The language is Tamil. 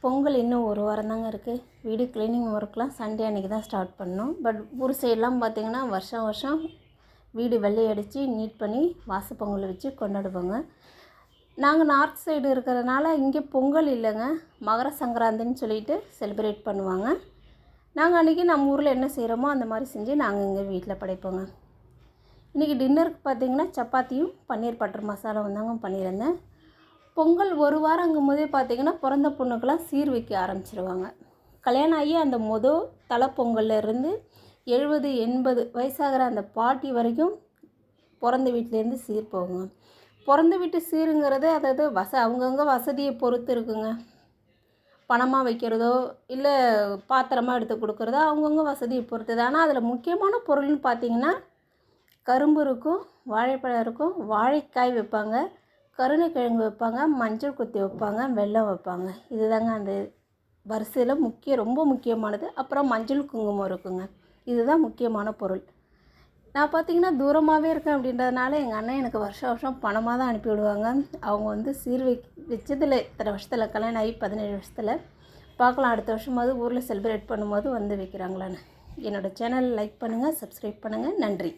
பொங்கல் இன்னும் ஒரு வாரம் தாங்க இருக்குது. வீடு க்ளீனிங் ஒர்க்லாம் சண்டே அன்றைக்கி தான் ஸ்டார்ட் பண்ணோம். பட் ஊர் சைடெலாம் பார்த்திங்கன்னா வருஷம் வீடு வெள்ளை அடித்து நீட் பண்ணி வாசப்பொங்கல் வச்சு கொண்டாடுவாங்க. நாங்கள் நார்த் சைடு இருக்கிறதுனால இங்கே பொங்கல் இல்லைங்க, மகர சங்கராந்தின்னு சொல்லிட்டு செலிப்ரேட் பண்ணுவாங்க. நாங்கள் அன்றைக்கி நம்ம ஊரில் என்ன செய்கிறோமோ அந்த மாதிரி செஞ்சு நாங்கள் எங்கள் வீட்டில் படைப்போங்க. இன்றைக்கி டின்னருக்கு பார்த்திங்கன்னா சப்பாத்தியும் பன்னீர் பட்டர் மசாலாவும் தாங்க பண்ணியிருந்தேன். பொங்கல் ஒரு வாரங்கும் போதே பார்த்திங்கன்னா பிறந்த பொண்ணுக்கெல்லாம் சீர் வைக்க ஆரம்பிச்சிருவாங்க. கல்யாணம் ஆகி அந்த தலைப்பொங்கல்லேருந்து 70-80 வயசாகிற அந்த பாட்டி வரைக்கும் பிறந்த வீட்டிலேருந்து சீர் போகுங்க. பிறந்த வீட்டு சீருங்கிறது அதாவது அவங்கவுங்க வசதியை பொறுத்து இருக்குங்க. பணமாக வைக்கிறதோ இல்லை பாத்திரமாக எடுத்து கொடுக்குறதோ அவங்கவுங்க வசதியை பொறுத்தது. ஆனால் அதில் முக்கியமான பொருள்னு பார்த்திங்கன்னா கரும்பு இருக்கும், வாழைப்பழம் இருக்கும், வாழைக்காய் வைப்பாங்க, கருணைக்கிழங்கு வைப்பாங்க, மஞ்சள் குத்தி வைப்பாங்க, வெல்லம் வைப்பாங்க. இதுதாங்க அந்த வரிசையில் ரொம்ப முக்கியமானது. அப்புறம் மஞ்சள் குங்குமம் இருக்குங்க. இதுதான் முக்கியமான பொருள். நான் பார்த்திங்கன்னா தூரமாகவே இருக்கேன் அப்படின்றதுனால எங்கள் அண்ணன் எனக்கு வருஷம் பணமாக தான் அனுப்பி விடுவாங்க. அவங்க சீர் வச்சதில் இத்தனை வருஷத்தில் கல்யாணம் ஆகி 17 வருஷத்தில் பார்க்கலாம், அடுத்த வருஷமாவது ஊரில் செலிப்ரேட் பண்ணும்போது வைக்கிறாங்களான்னு. என்னோடய சேனல் லைக் பண்ணுங்கள், சப்ஸ்கிரைப் பண்ணுங்கள். நன்றி.